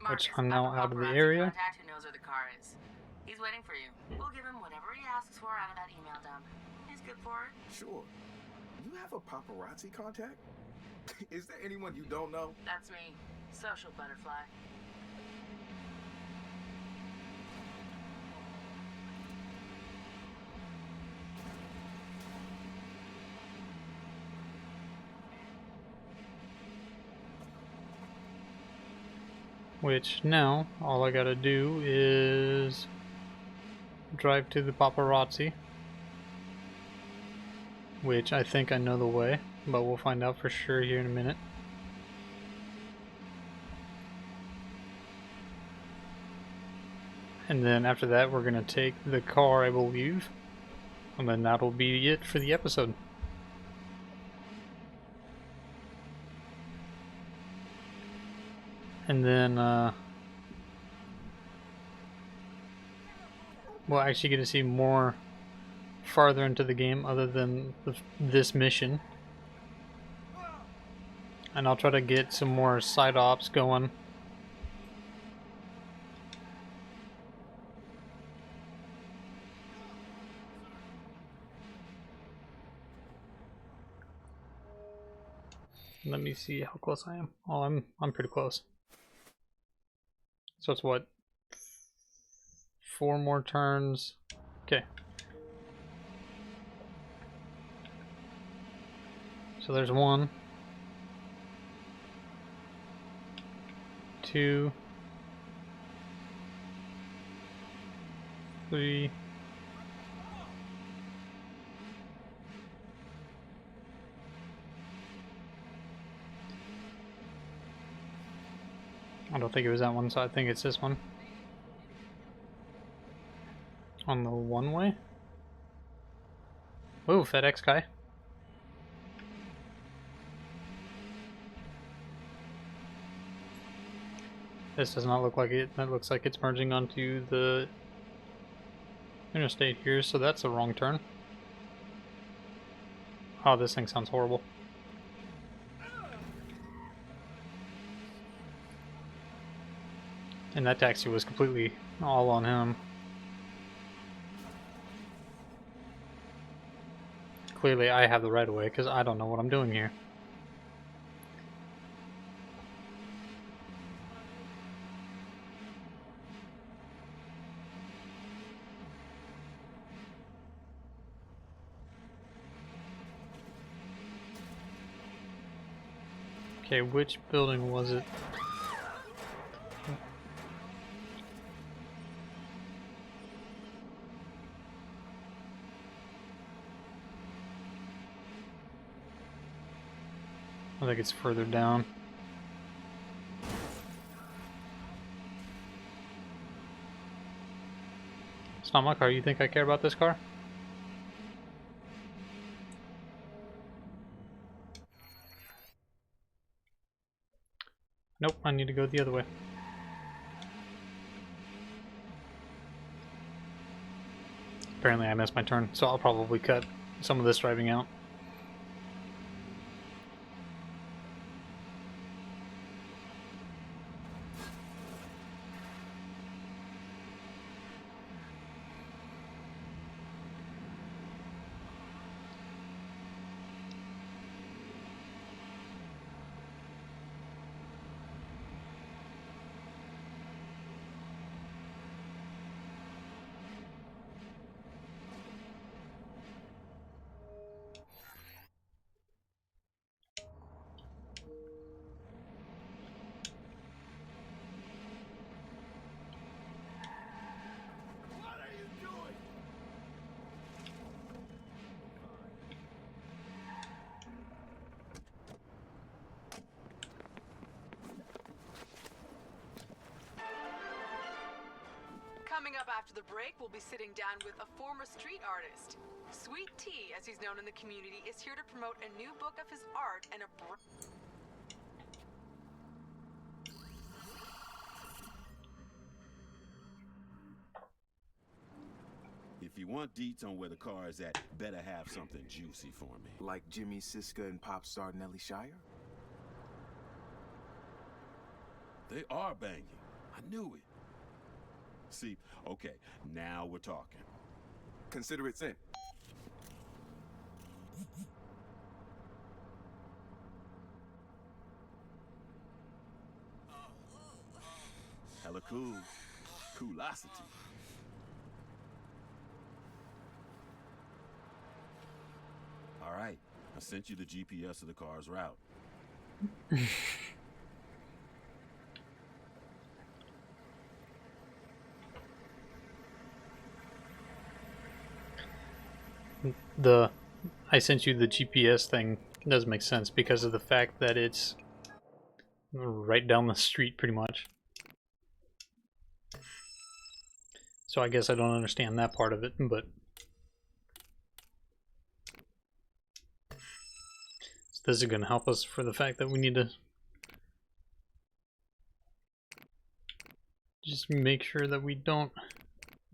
Marcus, Which I'm now out of the area. Contact who knows where the car is. He's waiting for you. We'll give him whatever he asks for out of that email dump. He's good for it. Sure. You have a paparazzi contact? Is there anyone you don't know? That's me. Social butterfly. Which now, all I gotta do is drive to the paparazzi. Which I think I know the way, but we'll find out for sure here in a minute. And then after that we're gonna take the car, I believe. And then that'll be it for the episode. And then we'll actually get to see more farther into the game other than this mission. And I'll try to get some more side ops going. Let me see how close I am. Oh, I'm pretty close. So it's what? 4 more turns. Okay. So there's 1, 2, 3. I don't think it was that one, so I think it's this one. On the one way? Oh, FedEx guy. This does not look like it. That looks like it's merging onto the interstate here, so that's a wrong turn. Oh, this thing sounds horrible. And that taxi was completely all on him. Clearly I have the right of way because I don't know what I'm doing here. Okay, which building was it? I think it's further down. It's not my car. You think I care about this car? Nope, I need to go the other way. Apparently I missed my turn, so I'll probably cut some of this driving out. Coming up after the break, we'll be sitting down with a former street artist. Sweet Tea, as he's known in the community, is here to promote a new book of his art and a If you want deets on where the car is at, better have something juicy for me. Like Jimmy Siska and pop star Nelly Shire? They are banging. I knew it. See, okay, now we're talking. Consider it sent. Hella cool. Coolosity. All right, I sent you the GPS of the car's route. I sent you the GPS thing does make sense because of the fact that it's right down the street pretty much. So I guess I don't understand that part of it, but this is going to help us for the fact that we need to just make sure that we don't,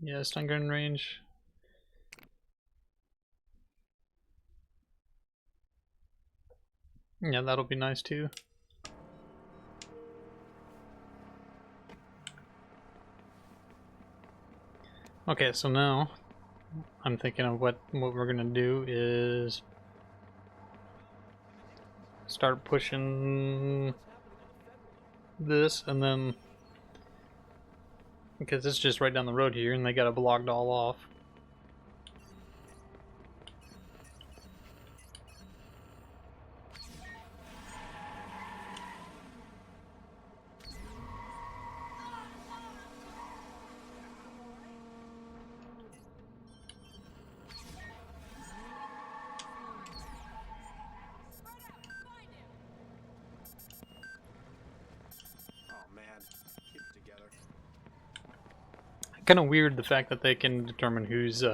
yeah, stun gun range. Yeah, that'll be nice too. Okay, so now I'm thinking of what we're gonna do is start pushing this, and then because it's just right down the road here, and they got it blocked all off. Kind of weird the fact that they can determine who's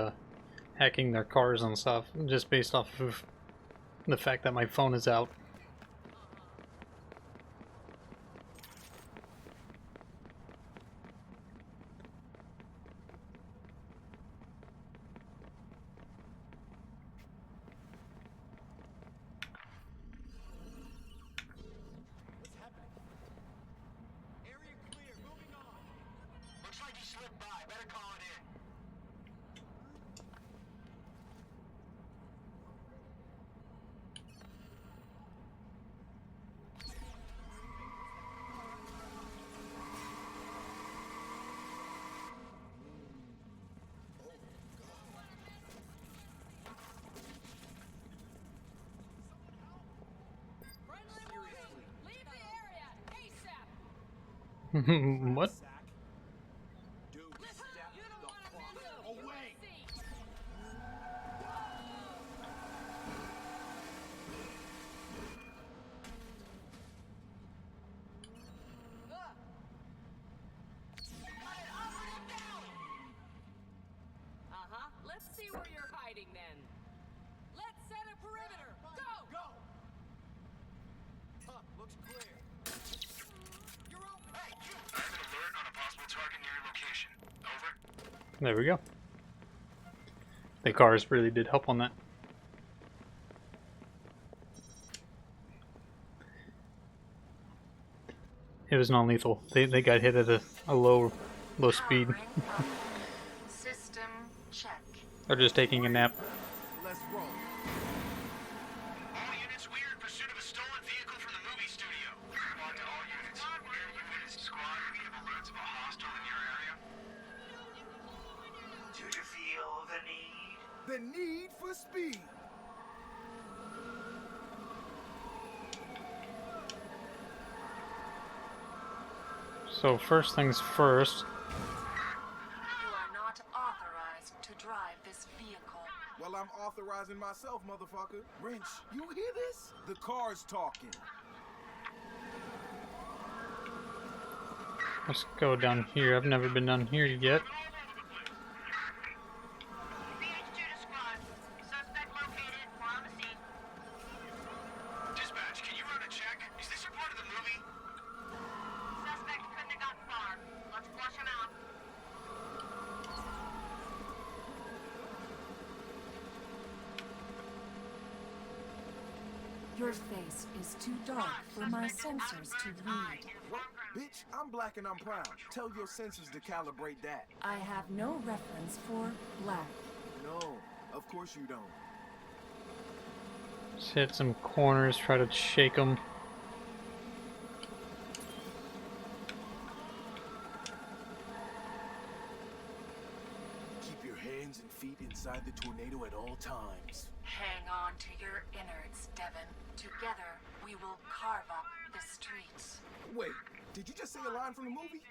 hacking their cars and stuff just based off of the fact that my phone is out. Looks like he slipped by. Better call it in. What? Let's see where you're hiding then. Let's set a perimeter. Go! Go! Looks clear. You're open. Hey, you! I have an alert on a possible target near your location. Over. There we go. The cars really did help on that. It was non-lethal. They got hit at a low speed. System check. They're just taking a nap. Let's roll. All units, we are in pursuit of a stolen vehicle from the movie studio. Report to all units. Air units, squad, we have alerts of a hostile in your area. Do you feel the need? The need for speed. So first things first. You are not authorized to drive this vehicle. Well, I'm authorizing myself, motherfucker. Wrench, you hear this? The car's talking. Let's go down here. I've never been down here yet. Dispatch, can you run a check? Is this a part of the movie? Suspect couldn't have got far. Let's flush him out. Your face is too dark for my sensors to read. What? Bitch, I'm black and I'm proud. Tell your sensors to calibrate that. I have no reference for black. No, of course you don't. Just hit some corners, try to shake them. Keep your hands and feet inside the tornado at all times. Hang on to your innards, Devin. Together, we will carve up the streets. Wait, did you just say a line from the movie?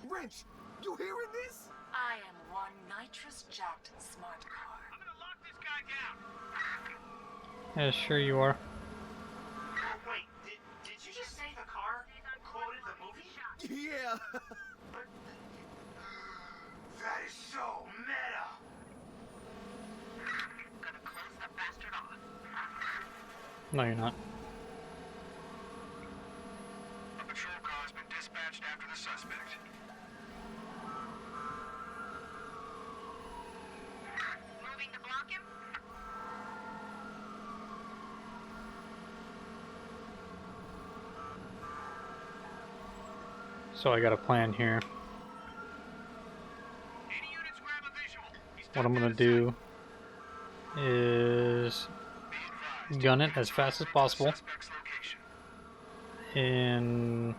Wrench, you hearing this? I am one nitrous-jacked smart car. I'm gonna lock this guy down. Yeah, sure you are. Oh, wait, did you just say the car quoted the movie? Yeah. That is so meta. Gonna close the bastard off. No, you're not. A patrol car has been dispatched after the suspect. Moving to block him? So I got a plan here. Any units grab a visual. what I'm gonna do is gun it as fast as possible and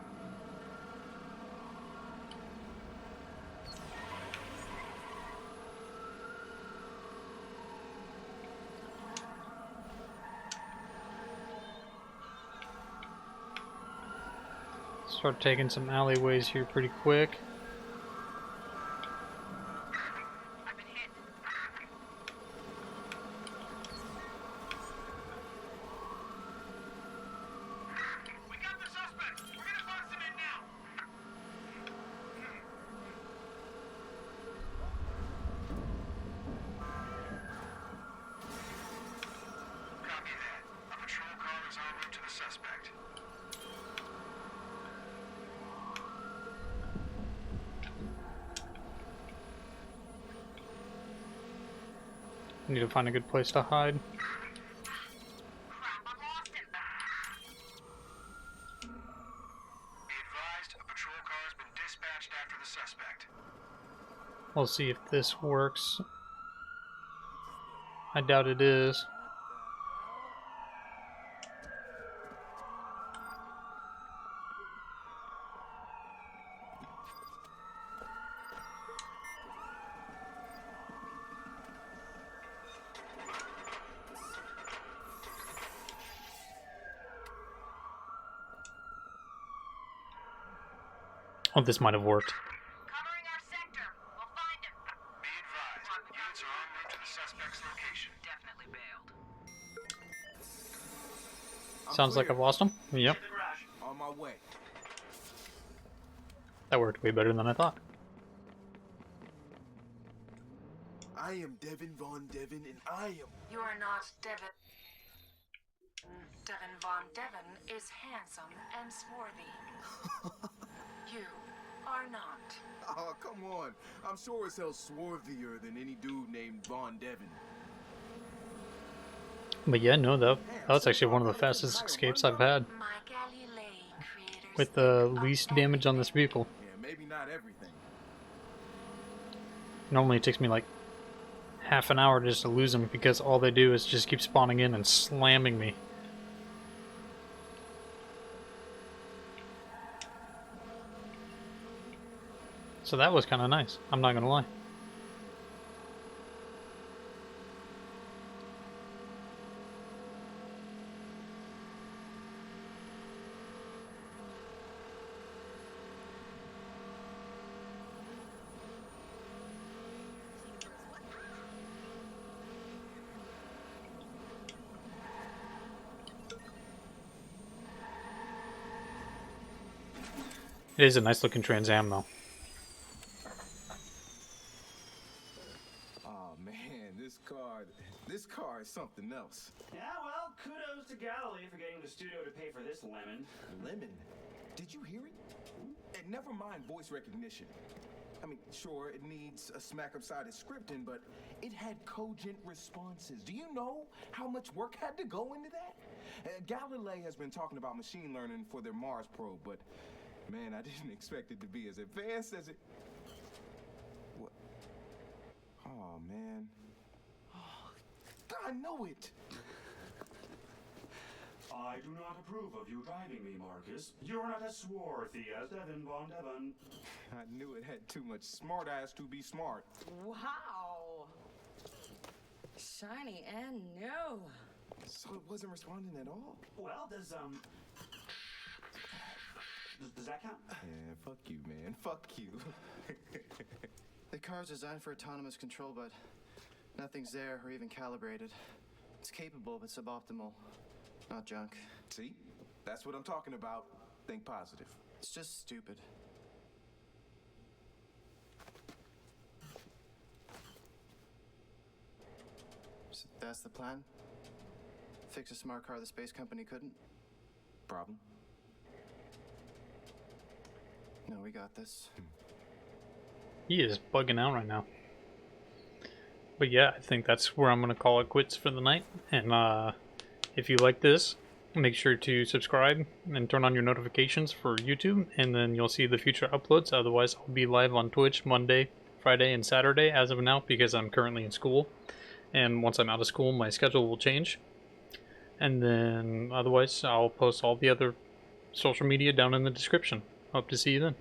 start taking some alleyways here pretty quick. Need to find a good place to hide. We'll see if this works. I doubt it is. Oh, this might have worked. Covering our sector. We'll find him. Be advised. Units are en route to the suspect's location. Definitely bailed. Sounds like I've lost him. Yep. On my way. That worked way better than I thought. I am Devin Von Devin, and I am... You are not Devin. Devin Von Devin is handsome and swarthy. You are not. Oh, come on. I'm sure as hell swarthier than any dude named Von Devin. But yeah, no, that was actually one of the fastest escapes I've had. With the least damage on this vehicle. Yeah, maybe not everything. Normally it takes me like half an hour just to lose them because all they do is just keep spawning in and slamming me. So that was kind of nice, I'm not gonna lie. It is a nice looking Trans Am though. Oh man, this car is something else. Yeah, well, kudos to Galilee for getting the studio to pay for this lemon. Lemon? Did you hear it? And never mind voice recognition. I mean, sure, it needs a smack-up-sided scripting, but it had cogent responses. Do you know how much work had to go into that? Galilee has been talking about machine learning for their Mars probe, but man, I didn't expect it to be as advanced as it... What? Oh, man. Oh, I know it! I do not approve of you driving me, Marcus. You're not as swarthy as Devin Von Devin. I knew it had too much smart ass to be smart. Wow. Shiny and new. So it wasn't responding at all? Well, does that count? Yeah, fuck you, man. Fuck you. The car's designed for autonomous control, but nothing's there or even calibrated. It's capable, but suboptimal. Not junk. See? That's what I'm talking about. Think positive. It's just stupid. So that's the plan? Fix a smart car the space company couldn't? Problem? No, we got this. He is bugging out right now. But yeah, I think that's where I'm going to call it quits for the night. And if you like this, make sure to subscribe and turn on your notifications for YouTube. And then you'll see the future uploads. Otherwise, I'll be live on Twitch Monday, Friday and Saturday as of now because I'm currently in school. And once I'm out of school, my schedule will change. And then otherwise, I'll post all the other social media down in the description. Hope to see you then.